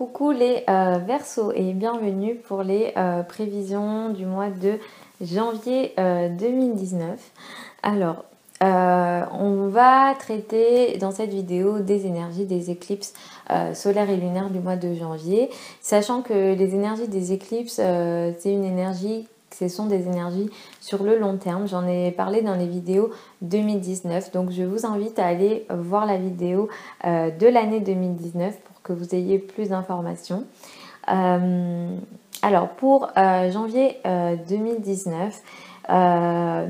Coucou les Verseaux et bienvenue pour les prévisions du mois de janvier 2019. Alors, on va traiter dans cette vidéo des énergies des éclipses solaires et lunaires du mois de janvier, sachant que les énergies des éclipses, ce sont des énergies sur le long terme. J'en ai parlé dans les vidéos 2019, donc je vous invite à aller voir la vidéo de l'année 2019 pour que vous ayez plus d'informations. Alors pour janvier 2019,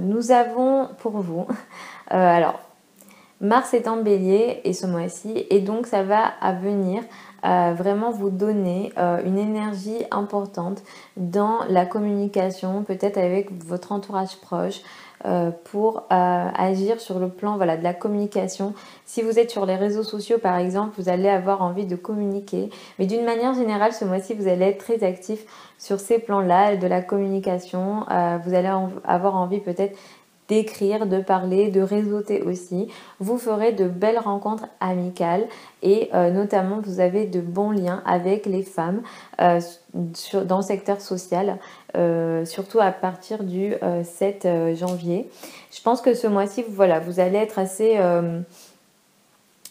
nous avons pour vous, alors Mars est en Bélier et ce mois-ci, et donc ça va à venir vraiment vous donner une énergie importante dans la communication, peut-être avec votre entourage proche, pour agir sur le plan de la communication. Si vous êtes sur les réseaux sociaux par exemple, vous allez avoir envie de communiquer, mais d'une manière générale ce mois-ci vous allez être très actif sur ces plans-là de la communication. Vous allez avoir envie peut-être d'écrire, de parler, de réseauter aussi. Vous ferez de belles rencontres amicales et notamment vous avez de bons liens avec les femmes dans le secteur social, surtout à partir du 7 janvier. Je pense que ce mois-ci, vous allez être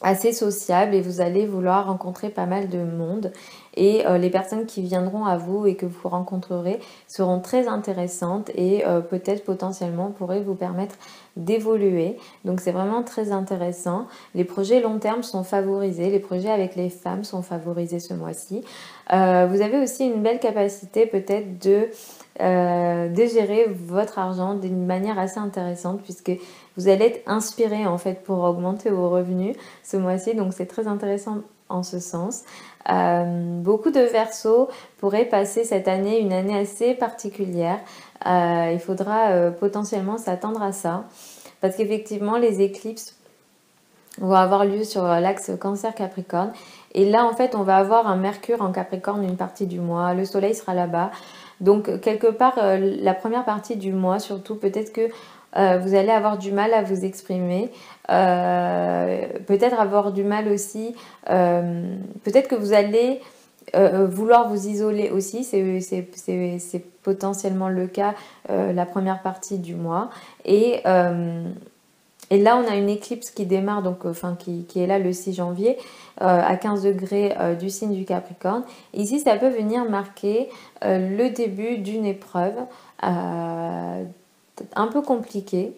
assez sociable et vous allez vouloir rencontrer pas mal de monde, et les personnes qui viendront à vous et que vous rencontrerez seront très intéressantes et peut-être potentiellement pourraient vous permettre d'évoluer. Donc c'est vraiment très intéressant. Les projets long terme sont favorisés, les projets avec les femmes sont favorisés ce mois-ci. Vous avez aussi une belle capacité peut-être de gérer votre argent d'une manière assez intéressante, puisque vous allez être inspiré en fait pour augmenter vos revenus ce mois-ci, donc c'est très intéressant en ce sens. Beaucoup de Verseaux pourraient passer cette année une année assez particulière. Il faudra potentiellement s'attendre à ça, parce qu'effectivement les éclipses vont avoir lieu sur l'axe Cancer-Capricorne, et là en fait on va avoir un Mercure en Capricorne une partie du mois, le Soleil sera là-bas, donc quelque part la première partie du mois surtout, peut-être que vous allez avoir du mal à vous exprimer, peut-être avoir du mal aussi, peut-être que vous allez vouloir vous isoler aussi, c'est potentiellement le cas la première partie du mois, et là on a une éclipse qui démarre, donc qui est là le 6 janvier à 15 degrés du signe du Capricorne. Ici ça peut venir marquer le début d'une épreuve un peu compliqué,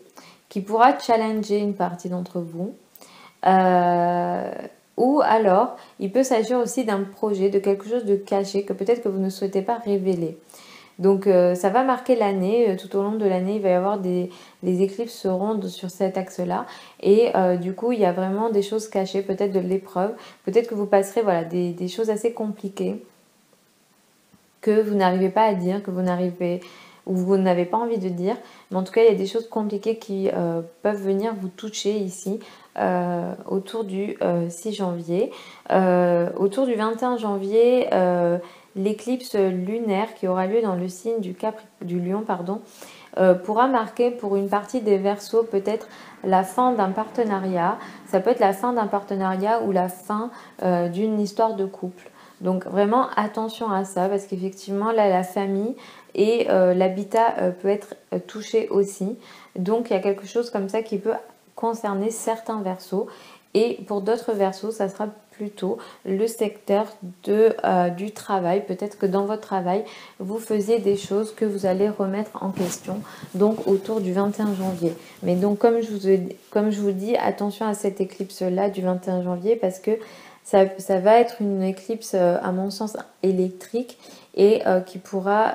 qui pourra challenger une partie d'entre vous, ou alors il peut s'agir aussi d'un projet, de quelque chose de caché que peut-être que vous ne souhaitez pas révéler. Donc ça va marquer l'année, tout au long de l'année il va y avoir les éclipses seront sur cet axe-là, et du coup il y a vraiment des choses cachées, peut-être de l'épreuve, peut-être que vous passerez des choses assez compliquées que vous n'arrivez pas à dire, ou vous n'avez pas envie de dire, mais en tout cas il y a des choses compliquées qui peuvent venir vous toucher ici autour du 6 janvier. Autour du 21 janvier, l'éclipse lunaire qui aura lieu dans le signe du Lion, pourra marquer pour une partie des Verseaux peut-être la fin d'un partenariat. Ça peut être la fin d'un partenariat ou la fin d'une histoire de couple. Donc vraiment attention à ça, parce qu'effectivement là la famille et l'habitat peut être touché aussi. Donc il y a quelque chose comme ça qui peut concerner certains Verseaux, et pour d'autres Verseaux ça sera plutôt le secteur du travail. Peut-être que dans votre travail vous faisiez des choses que vous allez remettre en question, donc autour du 21 janvier. Mais donc comme je vous dis, attention à cette éclipse là du 21 janvier, parce que ça va être une éclipse à mon sens électrique, et qui pourra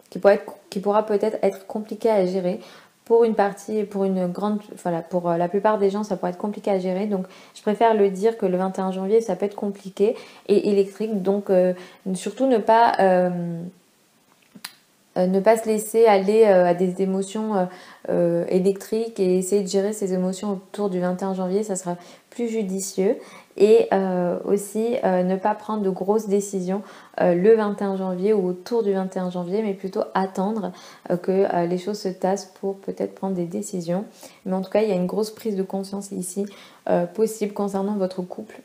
peut-être être compliquée à gérer pour une partie, pour la plupart des gens ça pourrait être compliqué à gérer. Donc je préfère le dire que le 21 janvier ça peut être compliqué et électrique, donc surtout ne pas se laisser aller à des émotions électriques, et essayer de gérer ces émotions autour du 21 janvier, ça sera plus judicieux. Et aussi ne pas prendre de grosses décisions le 21 janvier ou autour du 21 janvier, mais plutôt attendre que les choses se tassent pour peut-être prendre des décisions. Mais en tout cas, il y a une grosse prise de conscience ici possible concernant votre couple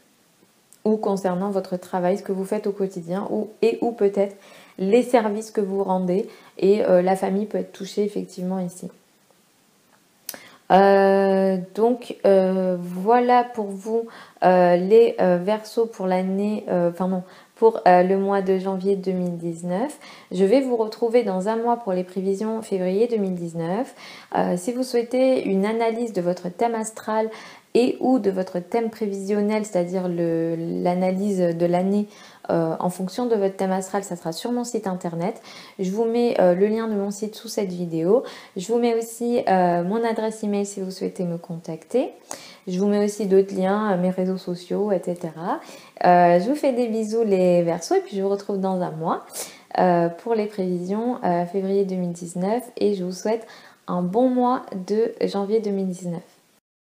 ou concernant votre travail, ce que vous faites au quotidien ou peut-être les services que vous rendez et la famille peut être touchée effectivement ici. Voilà pour vous les Verseaux pour l'année, pour le mois de janvier 2019. Je vais vous retrouver dans un mois pour les prévisions février 2019. Si vous souhaitez une analyse de votre thème astral et ou de votre thème prévisionnel, c'est-à-dire l'analyse de l'année en fonction de votre thème astral, ça sera sur mon site internet. Je vous mets le lien de mon site sous cette vidéo. Je vous mets aussi mon adresse email si vous souhaitez me contacter. Je vous mets aussi d'autres liens, mes réseaux sociaux, etc. Je vous fais des bisous les Verseaux et puis je vous retrouve dans un mois pour les prévisions février 2019 et je vous souhaite un bon mois de janvier 2019.